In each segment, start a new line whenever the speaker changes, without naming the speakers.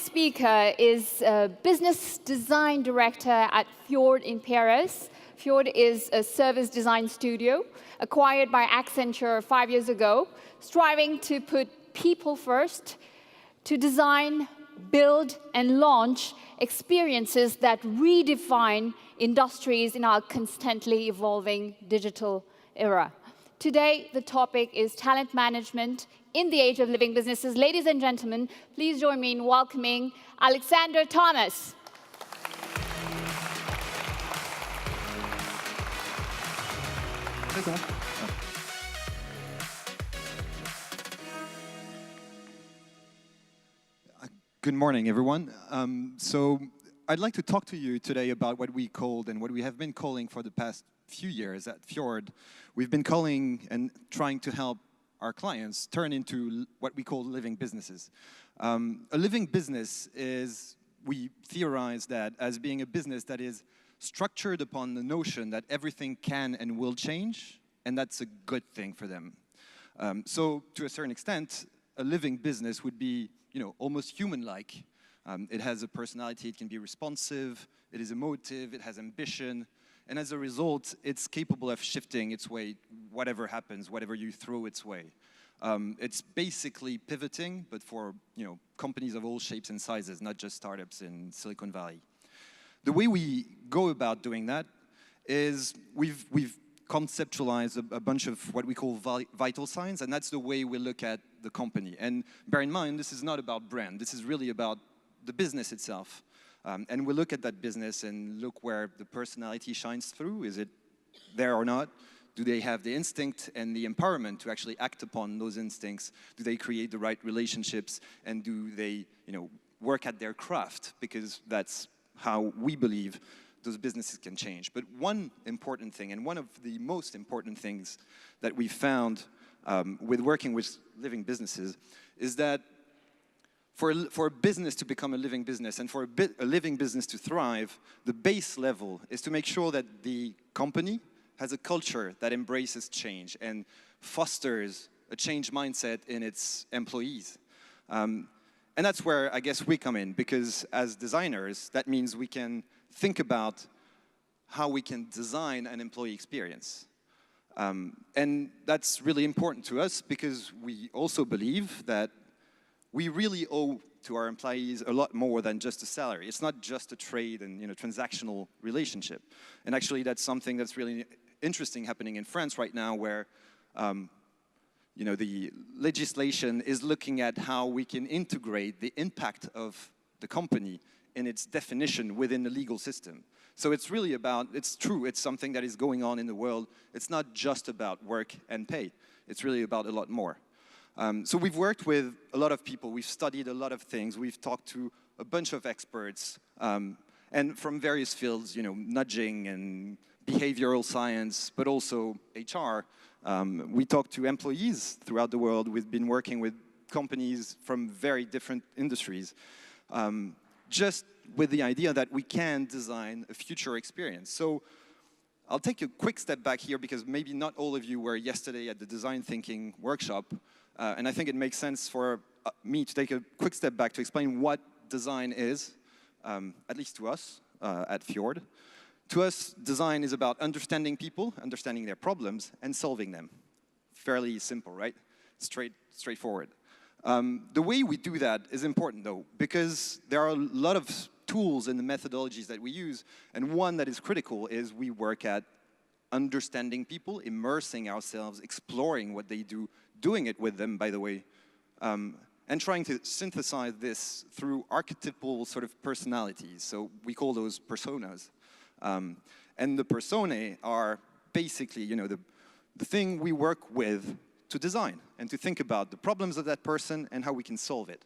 next speaker is a business design director at Fjord in Paris. Fjord is a service design studio acquired by Accenture 5 years ago, striving to put people first, to design, build, and launch experiences that redefine industries in our constantly evolving digital era. Today, the topic is talent management in the age of living businesses. Ladies and gentlemen, please join me in welcoming Alexandre Thomas.
Good morning, everyone. So I'd like to talk to you today about what we called and what we have been calling for the past few years at Fjord. We've been calling and trying to help our clients turn into what we call living businesses. A living business is, we theorize that as being a business that is structured upon the notion that everything can and will change, and that's a good thing for them. So to a certain extent, a living business would be, almost human-like. It has a personality, it can be responsive, it is emotive, it has ambition, and as a result, it's capable of shifting its way, whatever happens, whatever you throw its way. It's basically pivoting, but for companies of all shapes and sizes, not just startups in Silicon Valley. The way we go about doing that is we've conceptualized a bunch of what we call vital signs, and that's the way we look at the company. And bear in mind, this is not about brand. This is really about the business itself. And we look at that business and look where the personality shines through. Is it there or not? Do they have the instinct and the empowerment to actually act upon those instincts? Do they create the right relationships? And do they, work at their craft? Because that's how we believe those businesses can change. But one important thing, and one of the most important things that we found with working with living businesses, is that for a business to become a living business and for a living business to thrive, the base level is to make sure that the company has a culture that embraces change and fosters a change mindset in its employees. And that's where I guess we come in, because as designers, that means we can think about how we can design an employee experience. And that's really important to us because we also believe that we really owe to our employees a lot more than just a salary. It's not just a trade and transactional relationship. And actually, that's something that's really interesting happening in France right now, where the legislation is looking at how we can integrate the impact of the company in its definition within the legal system. So it's really about, it's true, it's something that is going on in the world. It's not just about work and pay. It's really about a lot more. So we've worked with a lot of people, we've studied a lot of things, we've talked to a bunch of experts, and from various fields, nudging and behavioral science, but also HR. We talked to employees throughout the world. We've been working with companies from very different industries, just with the idea that we can design a future experience. So I'll take a quick step back here because maybe not all of you were yesterday at the design thinking workshop. And I think it makes sense for me to take a quick step back to explain what design is, at least to us at Fjord. To us, design is about understanding people, understanding their problems, and solving them. Fairly simple, right? Straightforward. The way we do that is important, though, because there are a lot of tools and the methodologies that we use, and one that is critical is we work at understanding people, immersing ourselves, exploring what they do, doing it with them, by the way, and trying to synthesize this through archetypal sort of personalities. So we call those personas. And the personae are basically, the thing we work with to design and to think about the problems of that person and how we can solve it.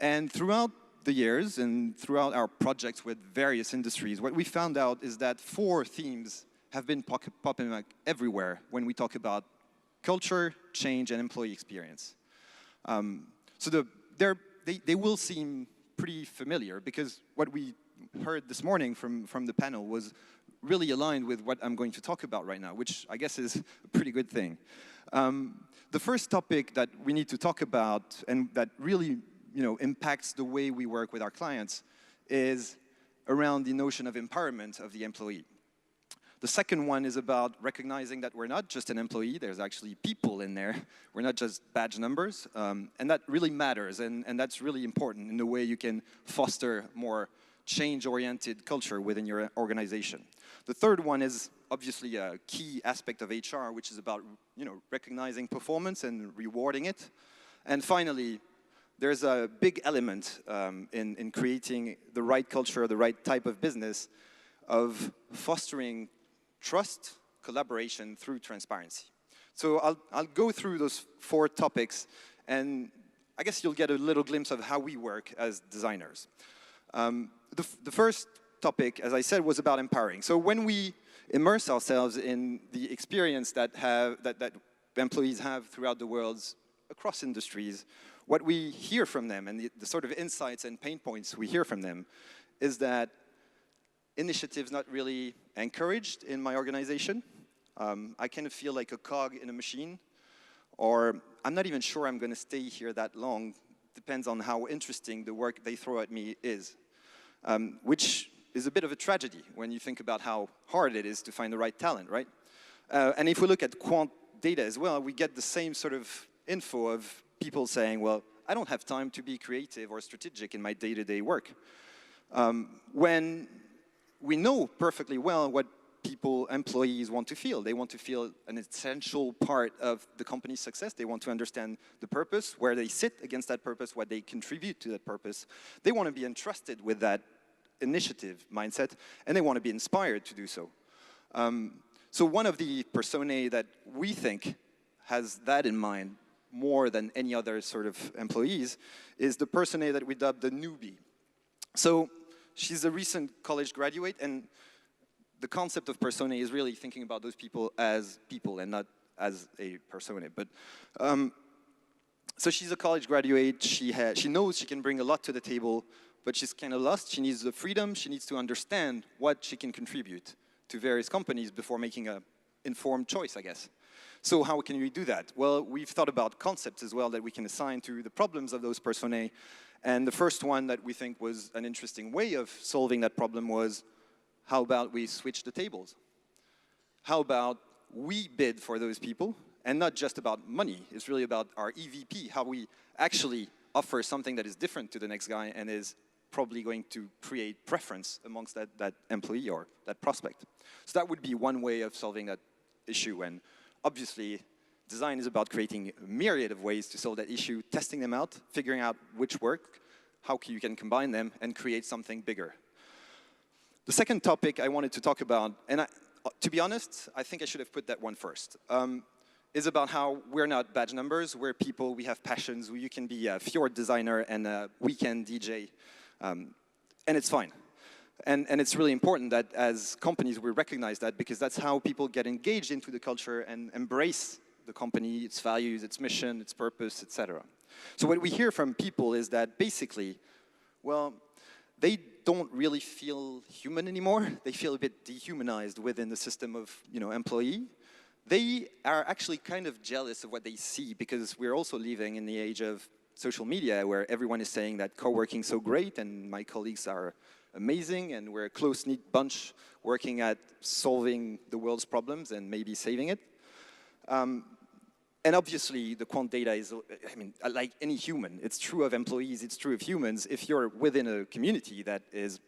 And throughout the years and throughout our projects with various industries, what we found out is that 4 themes have been popping up everywhere when we talk about culture, change, and employee experience. So they will seem pretty familiar because what we heard this morning from the panel was really aligned with what I'm going to talk about right now, which I guess is a pretty good thing. The first topic that we need to talk about and that really impacts the way we work with our clients is around the notion of empowerment of the employee. The second one is about recognizing that we're not just an employee, there's actually people in there. We're not just badge numbers, and that really matters, and that's really important in the way you can foster more change-oriented culture within your organization. The third one is obviously a key aspect of HR, which is about recognizing performance and rewarding it. And finally, there's a big element in creating the right culture, the right type of business, of fostering trust, collaboration through transparency. So I'll go through those 4 topics, and I guess you'll get a little glimpse of how we work as designers. The first topic, as I said, was about empowering. So when we immerse ourselves in the experience that employees have throughout the world, across industries, what we hear from them and the sort of insights and pain points we hear from them is that initiative's not really encouraged in my organization. I kind of feel like a cog in a machine, or I'm not even sure I'm going to stay here that long. Depends on how interesting the work they throw at me is, which is a bit of a tragedy when you think about how hard it is to find the right talent, right? And if we look at quant data as well, we get the same sort of info of people saying, well, I don't have time to be creative or strategic in my day-to-day work. When we know perfectly well what employees want to feel. They want to feel an essential part of the company's success. They want to understand the purpose, where they sit against that purpose, what they contribute to that purpose. They want to be entrusted with that initiative mindset, and they want to be inspired to do so. So one of the personae that we think has that in mind more than any other sort of employees is the personae that we dubbed the Newbie. So she's a recent college graduate, and the concept of personae is really thinking about those people and not as a personae. But so she's a college graduate. She knows she can bring a lot to the table, but she's kind of lost. She needs the freedom. She needs to understand what she can contribute to various companies before making an informed choice, I guess. So how can we do that? Well, we've thought about concepts as well that we can assign to the problems of those personae. And the first one that we think was an interesting way of solving that problem was, how about we switch the tables? How about we bid for those people, and not just about money. It's really about our EVP, how we actually offer something that is different to the next guy and is probably going to create preference amongst that employee or that prospect. So that would be one way of solving that issue. And obviously, design is about creating a myriad of ways to solve that issue, testing them out, figuring out which work, how you can combine them, and create something bigger. The second topic I wanted to talk about, and to be honest, I think I should have put that one first, is about how we're not badge numbers, we're people, we have passions, you can be a Fjord designer and a weekend DJ, and it's fine. And it's really important that as companies we recognize that, because that's how people get engaged into the culture and embrace the company, its values, its mission, its purpose, etc. So what we hear from people is that basically, well, they don't really feel human anymore. They feel a bit dehumanized within the system of, employee. They are actually kind of jealous of what they see, because we're also living in the age of social media where everyone is saying that co-working is so great and my colleagues are amazing and we're a close-knit bunch working at solving the world's problems and maybe saving it. And obviously, the quant data is, like any human, it's true of employees, it's true of humans. If you're within a community that is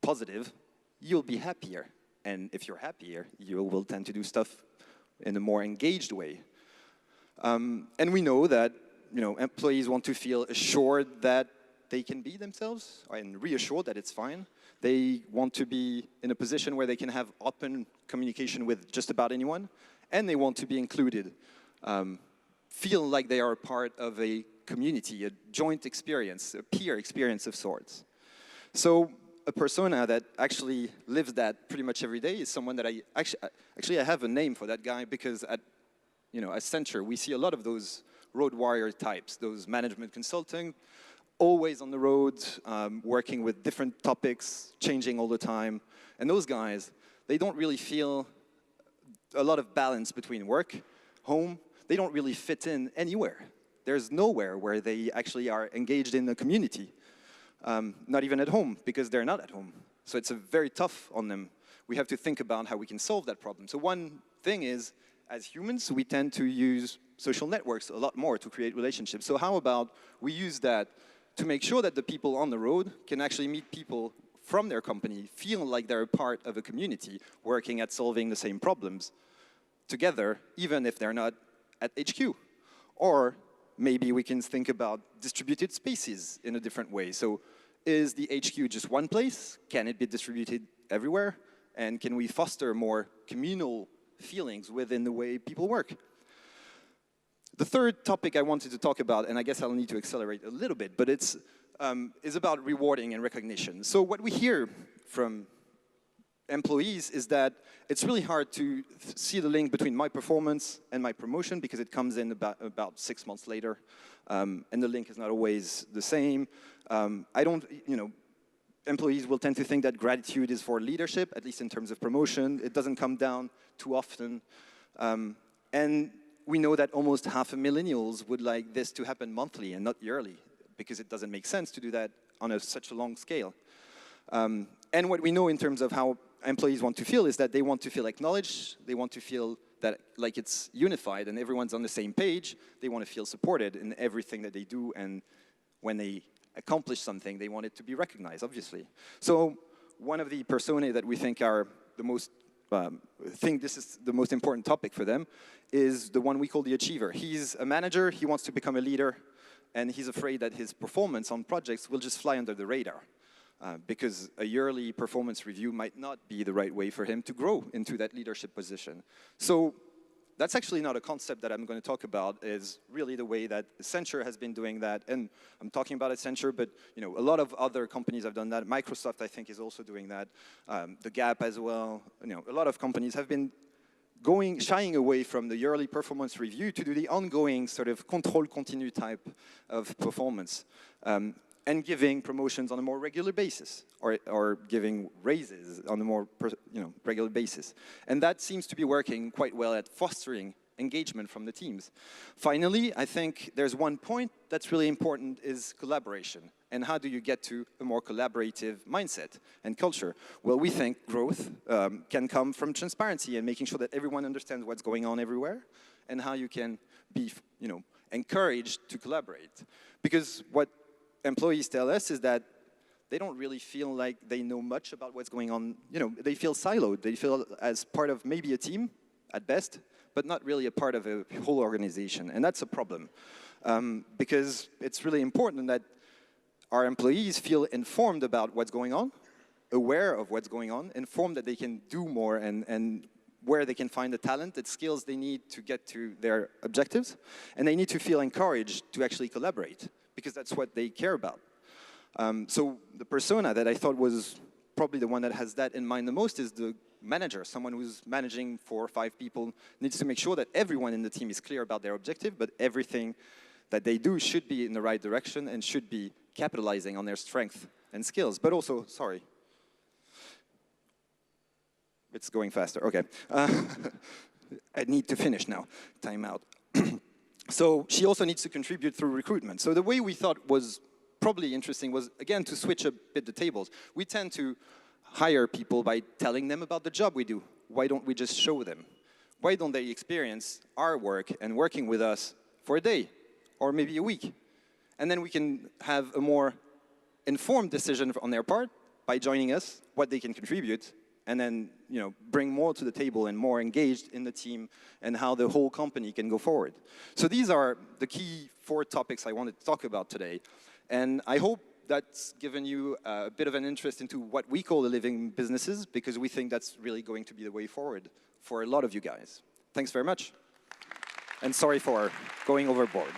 positive, you'll be happier. And if you're happier, you will tend to do stuff in a more engaged way. And we know that, employees want to feel assured that they can be themselves and reassured that it's fine. They want to be in a position where they can have open communication with just about anyone, and they want to be included. Feel like they are a part of a community, a joint experience, a peer experience of sorts. So a persona that actually lives that pretty much every day is someone that I have a name for that guy, because at Accenture we see a lot of those road warrior types, those management consulting, always on the road, working with different topics, changing all the time. And those guys, they don't really feel a lot of balance between work, home. They don't really fit in anywhere. there's nowhere where they actually are engaged in the community. Not even at home, because they're not at home. So it's very tough on them. We have to think about how we can solve that problem. So one thing is, as humans, we tend to use social networks a lot more to create relationships. So how about we use that to make sure that the people on the road can actually meet people from their company, feel like they're a part of a community working at solving the same problems together, even if they're not at HQ. Or maybe we can think about distributed spaces in a different way. So is the HQ just one place? Can it be distributed everywhere? And can we foster more communal feelings within the way people work? The third topic I wanted to talk about, and I guess I'll need to accelerate a little bit, but it's is about rewarding and recognition. So what we hear from employees is that it's really hard to see the link between my performance and my promotion because it comes in about 6 months later, and the link is not always the same. Employees will tend to think that gratitude is for leadership, at least in terms of promotion. It doesn't come down too often. And we know that almost half of millennials would like this to happen monthly and not yearly, because it doesn't make sense to do that on such a long scale. And what we know in terms of how employees want to feel is that they want to feel acknowledged, they want to feel that like it's unified and everyone's on the same page, they want to feel supported in everything that they do, and when they accomplish something, they want it to be recognized, obviously. So one of the personae that we think are the most, think this is the most important topic for them, is the one we call the achiever. He's a manager, he wants to become a leader, and he's afraid that his performance on projects will just fly under the radar. Because a yearly performance review might not be the right way for him to grow into that leadership position. So that's actually not a concept that I'm going to talk about. Is really the way that Accenture has been doing that. And I'm talking about Accenture, but a lot of other companies have done that. Microsoft, I think, is also doing that. The Gap as well. A lot of companies have been shying away from the yearly performance review to do the ongoing sort of control continu type of performance. And giving promotions on a more regular basis, or giving raises on a more regular basis. And that seems to be working quite well at fostering engagement from the teams. Finally, I think there's one point that's really important, is collaboration. And how do you get to a more collaborative mindset and culture? Well, we think growth can come from transparency and making sure that everyone understands what's going on everywhere, and how you can be encouraged to collaborate. Because what employees tell us is that they don't really feel like they know much about what's going on. They feel siloed. They feel as part of maybe a team at best, but not really a part of a whole organization. And that's a problem, because it's really important that our employees feel informed about what's going on, aware of what's going on, informed that they can do more, and where they can find the talent, the skills they need to get to their objectives. And they need to feel encouraged to actually collaborate, because that's what they care about. So the persona that I thought was probably the one that has that in mind the most is the manager. Someone who's managing 4 or 5 people needs to make sure that everyone in the team is clear about their objective, but everything that they do should be in the right direction and should be capitalizing on their strength and skills. But also, sorry, it's going faster, okay. I need to finish now, time out. So she also needs to contribute through recruitment. So the way we thought was probably interesting was, again, to switch a bit the tables. We tend to hire people by telling them about the job we do. Why don't we just show them? Why don't they experience our work and working with us for a day or maybe a week? And then we can have a more informed decision on their part by joining us, what they can contribute, and then bring more to the table and more engaged in the team and how the whole company can go forward. So these are the key 4 topics I wanted to talk about today. And I hope that's given you a bit of an interest into what we call the living businesses, because we think that's really going to be the way forward for a lot of you guys. Thanks very much. And sorry for going overboard.